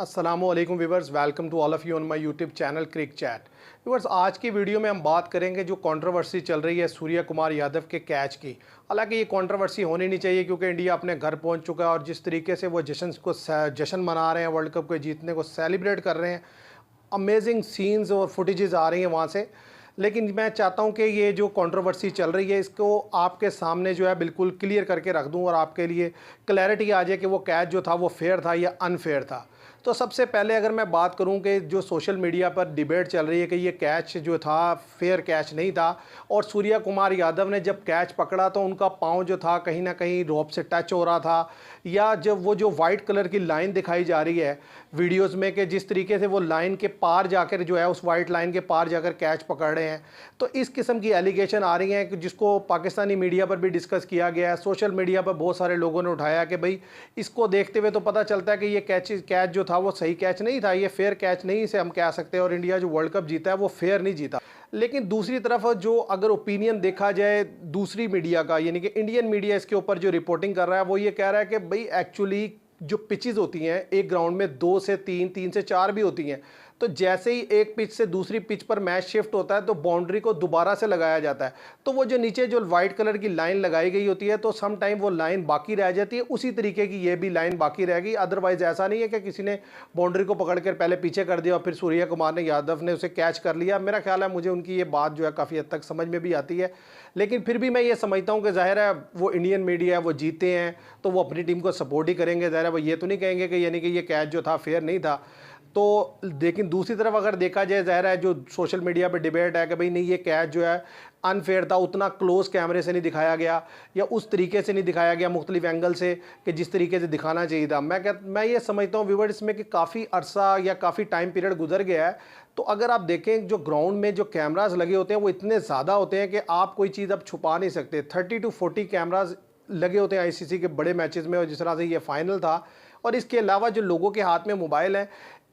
अस्सलामुअलैकुम viewers, welcome to all of you on my YouTube channel Crick Chat. Viewers, आज की video में हम बात करेंगे जो कंट्रोवर्सी चल रही है सूर्य कुमार यादव के कैच की। हालांकि ये कंट्रोवर्सी होनी नहीं चाहिए क्योंकि इंडिया अपने घर पहुंच चुका है और जिस तरीके से वो जश्न मना रहे हैं, वर्ल्ड कप के जीतने को सेलिब्रेट कर रहे हैं, अमेजिंग सीन्स और फुटेजेस आ रही हैं वहाँ से। लेकिन मैं चाहता हूँ कि ये जो कंट्रोवर्सी चल रही है इसको आपके सामने जो है बिल्कुल क्लियर करके रख दूँ और आपके लिए क्लैरिटी आ जाए कि वो कैच जो था वो फेयर था या अनफेयर था। तो सबसे पहले अगर मैं बात करूं कि जो सोशल मीडिया पर डिबेट चल रही है कि ये कैच जो था फेयर कैच नहीं था और सूर्य कुमार यादव ने जब कैच पकड़ा तो उनका पाँव जो था कहीं ना कहीं रोप से टच हो रहा था, या जब वो जो वाइट कलर की लाइन दिखाई जा रही है वीडियोस में कि जिस तरीके से वो लाइन के पार जाकर जो है उस वाइट लाइन के पार जाकर कैच पकड़ रहे हैं, तो इस किस्म की एलिगेशन आ रही हैं कि जिसको पाकिस्तानी मीडिया पर भी डिस्कस किया गया है, सोशल मीडिया पर बहुत सारे लोगों ने उठाया कि भाई इसको देखते हुए तो पता चलता है कि ये कैच जो था वो सही कैच नहीं था, ये फेयर कैच नहीं से हम कह सकते, और इंडिया जो वर्ल्ड कप जीता है वो फेयर नहीं जीता। लेकिन दूसरी तरफ जो अगर ओपिनियन देखा जाए दूसरी मीडिया का, यानी कि इंडियन मीडिया इसके ऊपर जो रिपोर्टिंग कर रहा है वो ये कह रहा है कि भाई एक्चुअली जो पिचेस होती हैं एक ग्राउंड में 2 से 3, 3 से 4 भी होती हैं, तो जैसे ही एक पिच से दूसरी पिच पर मैच शिफ्ट होता है तो बाउंड्री को दोबारा से लगाया जाता है, तो वो जो नीचे जो वाइट कलर की लाइन लगाई गई होती है तो सम टाइम वो लाइन बाकी रह जाती है, उसी तरीके की ये भी लाइन बाकी रहेगी। अदरवाइज ऐसा नहीं है कि किसी ने बाउंड्री को पकड़ कर पहले पीछे कर दिया और फिर सूर्य कुमार ने यादव ने उसे कैच कर लिया। मेरा ख्याल है मुझे उनकी ये बात जो है काफ़ी हद तक समझ में भी आती है, लेकिन फिर भी मैं ये समझता हूँ कि ज़ाहिर है वो इंडियन मीडिया है, वो जीते हैं तो वो अपनी टीम को सपोर्ट ही करेंगे। ज़ाहिर है वो ये तो नहीं कहेंगे कि यानी कि ये कैच जो था फेयर नहीं था। तो लेकिन दूसरी तरफ अगर देखा जाए, ज़ाहिर है जो सोशल मीडिया पे डिबेट है कि भाई नहीं ये कैच जो है अनफेयर था, उतना क्लोज कैमरे से नहीं दिखाया गया या उस तरीके से नहीं दिखाया गया मुख्तलिफ एंगल से कि जिस तरीके से दिखाना चाहिए था। मैं ये समझता हूँ व्यूअर्स इसमें कि काफ़ी अरसा या काफ़ी टाइम पीरियड गुजर गया है। तो अगर आप देखें जो ग्राउंड में जो कैमराज लगे होते हैं वो इतने ज़्यादा होते हैं कि आप कोई चीज़ अब छुपा नहीं सकते। 30 to 40 कैमराज लगे होते हैं आईसीसी के बड़े मैचेस में, और जिस तरह से ये फाइनल था। और इसके अलावा जो लोगों के हाथ में मोबाइल है,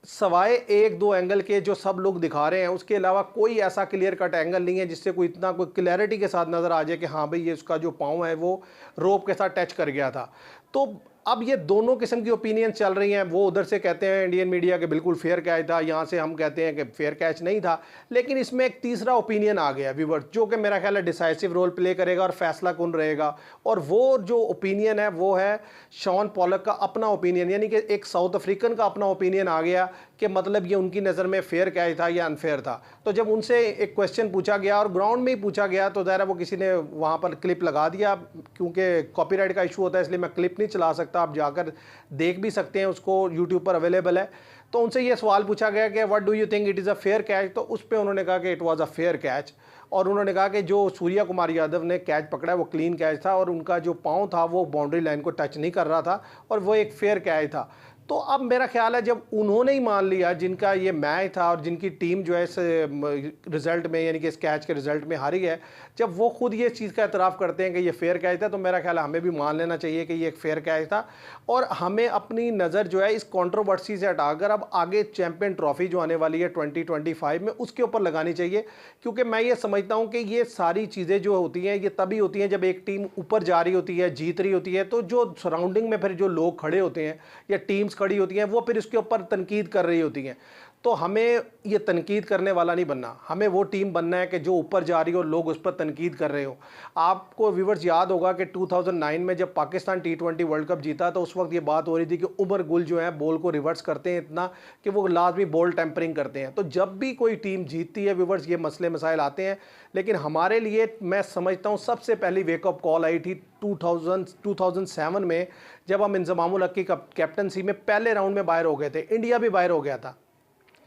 सवाए 1-2 एंगल के जो सब लोग दिखा रहे हैं, उसके अलावा कोई ऐसा क्लियर कट एंगल नहीं है जिससे कोई इतना कोई क्लैरिटी के साथ नज़र आ जाए कि हाँ भाई ये उसका जो पाँव है वो रोप के साथ टच कर गया था। तो अब ये दोनों किस्म की ओपिनियन चल रही हैं। वो उधर से कहते हैं इंडियन मीडिया के बिल्कुल फेयर कैच था, यहाँ से हम कहते हैं कि फेयर कैच नहीं था। लेकिन इसमें एक तीसरा ओपिनियन आ गया व्यूअर, जो कि मेरा ख्याल है डिसाइसिव रोल प्ले करेगा और फैसला कौन रहेगा। और वो जो ओपिनियन है वो है शॉन पॉलक का अपना ओपिनियन, यानी कि एक साउथ अफ्रीकन का अपना ओपिनियन आ गया कि मतलब ये उनकी नज़र में फेयर कैच था या अनफेयर था। तो जब उनसे एक क्वेश्चन पूछा गया और ग्राउंड में ही पूछा गया तो ज़ाहिर है वो किसी ने वहाँ पर क्लिप लगा दिया, क्योंकि कॉपीराइट का इशू होता है इसलिए मैं क्लिप नहीं चला सकता, आप जाकर देख भी सकते हैं, उसको यूट्यूब पर अवेलेबल है। तो उनसे ये सवाल पूछा गया कि what do you think it is a fair catch, तो उस पर उन्होंने कहा कि it was a fair catch. और उन्होंने कहा कि जो सूर्य कुमार यादव ने कैच पकड़ा है वो क्लीन कैच था और उनका जो पाँव था वो बाउंड्री लाइन को टच नहीं कर रहा था और वो एक फेयर कैच था। तो अब मेरा ख्याल है जब उन्होंने ही मान लिया, जिनका ये मैच था और जिनकी टीम जो है इस रिज़ल्ट में यानी कि इस कैच के रिज़ल्ट में हारी है, जब वो खुद ये चीज़ का एतराफ़ करते हैं कि ये फेयर कैच था, तो मेरा ख्याल है हमें भी मान लेना चाहिए कि ये एक फेयर कैच था। और हमें अपनी नज़र जो है इस कंट्रोवर्सी से हटाकर अब आगे चैंपियन ट्रॉफी जो आने वाली है 2025 में उसके ऊपर लगानी चाहिए। क्योंकि मैं ये समझता हूँ कि ये सारी चीज़ें जो होती हैं ये तभी होती हैं जब एक टीम ऊपर जा रही होती है, जीत रही होती है, तो जो सराउंडिंग में फिर जो लोग खड़े होते हैं या टीम्स खड़ी होती हैं वो फिर इसके ऊपर तनकीद कर रही होती हैं। तो हमें ये तनकीद करने वाला नहीं बनना, हमें वो टीम बनना है कि जो ऊपर जा रही हो, लोग उस पर तनकीद कर रहे हो। आपको व्यूवर्स याद होगा कि 2009 में जब पाकिस्तान T20 वर्ल्ड कप जीता तो उस वक्त ये बात हो रही थी कि उमर गुल जो है बॉल को रिवर्स करते हैं इतना कि वो लाजमी बॉल टेम्परिंग करते हैं। तो जब भी कोई टीम जीतती है व्यूवर्स ये मसले मसाइल आते हैं। लेकिन हमारे लिए मैं समझता हूँ सबसे पहली वेकअप कॉल आई थी 2007 में, जब हम इंजमामुल हक की कैप्टनसी में पहले राउंड में बाहर हो गए थे, इंडिया भी बाहर हो गया था,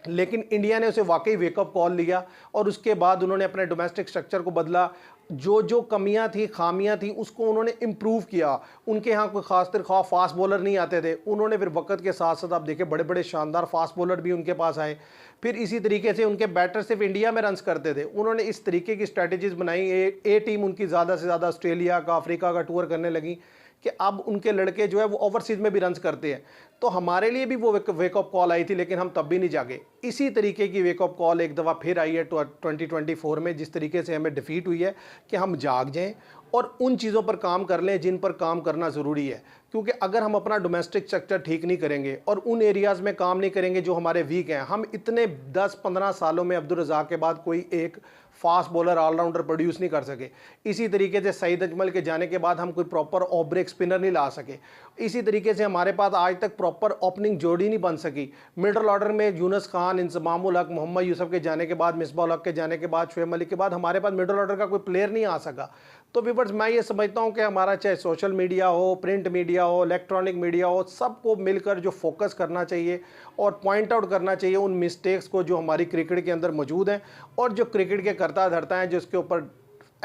लेकिन इंडिया ने उसे वाकई वेकअप कॉल लिया और उसके बाद उन्होंने अपने डोमेस्टिक स्ट्रक्चर को बदला। जो जो कमियां थी, खामियां थी, उसको उन्होंने इम्प्रूव किया। उनके यहाँ कोई खास फास्ट बॉलर नहीं आते थे, उन्होंने फिर वक्त के साथ साथ आप देखें बड़े बड़े शानदार फास्ट बॉलर भी उनके पास आए। फिर इसी तरीके से उनके बैटर सिर्फ इंडिया में रन्स करते थे, उन्होंने इस तरीके की स्ट्रैटेजीज बनाई। ए टीम उनकी ज़्यादा से ज़्यादा ऑस्ट्रेलिया का, अफ्रीका का टूर करने लगी कि अब उनके लड़के जो है वो ओवरसीज़ में भी रन्स करते हैं। तो हमारे लिए भी वो वेकअप कॉल आई थी, लेकिन हम तब भी नहीं जागे। इसी तरीके की वेकअप कॉल एक दफ़ा फिर आई है 2024 में, जिस तरीके से हमें डिफीट हुई है, कि हम जाग जाएं और उन चीज़ों पर काम कर लें जिन पर काम करना ज़रूरी है। क्योंकि अगर हम अपना डोमेस्टिक स्ट्रक्चर ठीक नहीं करेंगे और उन एरियाज़ में काम नहीं करेंगे जो हमारे वीक हैं, हम इतने 10-15 सालों में अब्दुल रज़ाक के बाद कोई एक फास्ट बॉलर ऑलराउंडर प्रोड्यूस नहीं कर सके। इसी तरीके से सईद अजमल के जाने के बाद हम कोई प्रॉपर ऑफ ब्रेक स्पिनर नहीं ला सके। इसी तरीके से हमारे पास आज तक प्रॉपर ओपनिंग जोड़ी नहीं बन सकी। मिडल ऑर्डर में यूनुस खान, इंजमामुल हक, मोहम्मद यूसुफ के जाने के बाद, मिसबाह हक के जाने के बाद, शुएब मलिक के बाद हमारे पास मिडल ऑर्डर का कोई प्लेयर नहीं आ सका। तो व्यूअर्स, मैं ये समझता हूँ कि हमारा चाहे सोशल मीडिया हो, प्रिंट मीडिया हो, इलेक्ट्रॉनिक मीडिया हो, सबको मिलकर जो फोकस करना चाहिए और पॉइंट आउट करना चाहिए उन मिस्टेक्स को जो हमारी क्रिकेट के अंदर मौजूद हैं, और जो क्रिकेट के करता धरता हैं, जिसके ऊपर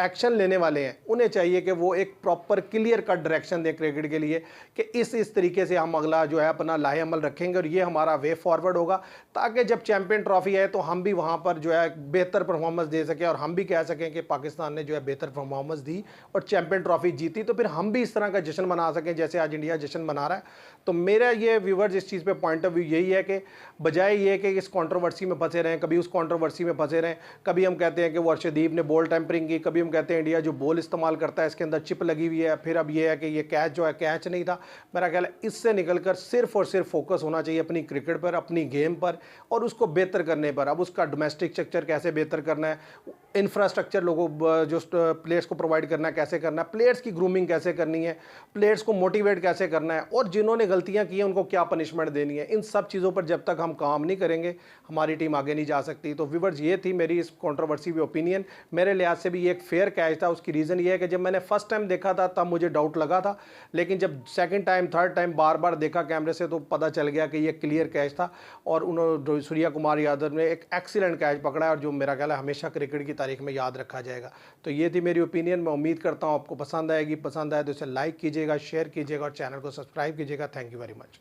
एक्शन लेने वाले हैं, उन्हें चाहिए कि वो एक प्रॉपर क्लियर कट डायरेक्शन दें क्रिकेट के लिए कि इस तरीके से हम अगला जो है अपना लाहे अमल रखेंगे और ये हमारा वे फॉरवर्ड होगा, ताकि जब चैंपियन ट्रॉफी आए तो हम भी वहाँ पर जो है बेहतर परफॉर्मेंस दे सकें और हम भी कह सकें कि पाकिस्तान ने जो है बेहतर परफॉर्मेंस दी और चैंपियन ट्रॉफी जीती, तो फिर हम भी इस तरह का जश्न मना सकें जैसे आज इंडिया जश्न मना रहा है। तो मेरा ये व्यूवर्स इस चीज़ पे पॉइंट ऑफ व्यू यही है कि बजाय ये कि इस कंट्रोवर्सी में फंसे रहें, कभी उस कंट्रोवर्सी में फंसे रहें, कभी हम कहते हैं कि वो अर्शदीप ने बॉल टेम्परिंग की, कभी हम कहते हैं इंडिया जो बॉल इस्तेमाल करता है इसके अंदर चिप लगी हुई है, फिर अब ये है कि ये कैच जो है कैच नहीं था। मेरा ख्याल है इससे निकलकर सिर्फ और सिर्फ फोकस होना चाहिए अपनी क्रिकेट पर, अपनी गेम पर और उसको बेहतर करने पर। अब उसका डोमेस्टिक स्ट्रक्चर कैसे बेहतर करना है, इंफ्रास्ट्रक्चर लोगों जो प्लेयर्स को प्रोवाइड करना है कैसे करना है, प्लेयर्स की ग्रूमिंग कैसे करनी है, प्लेयर्स को मोटिवेट कैसे करना है, और जिन्होंने गलतियां की हैं उनको क्या पनिशमेंट देनी है, इन सब चीज़ों पर जब तक हम काम नहीं करेंगे हमारी टीम आगे नहीं जा सकती। तो व्यूअर्स, ये थी मेरी इस कंट्रोवर्सी पे ओपिनियन। मेरे लिहाज से भी ये एक फेयर कैच था। उसकी रीज़न ये है कि जब मैंने फर्स्ट टाइम देखा था तब मुझे डाउट लगा था, लेकिन जब सेकंड टाइम, थर्ड टाइम बार बार देखा कैमरे से तो पता चल गया कि ये क्लियर कैच था और उन्होंने सूर्या कुमार यादव ने एक एक्सीलेंट कैच पकड़ा है और जो मेरा ख्याल है हमेशा क्रिकेट की तारीख में याद रखा जाएगा। तो ये थी मेरी ओपिनियन। मैं उम्मीद करता हूँ आपको पसंद आएगी। पसंद आए तो इसे लाइक कीजिएगा, शेयर कीजिएगा और चैनल को सब्सक्राइब कीजिएगा। Thank you very much.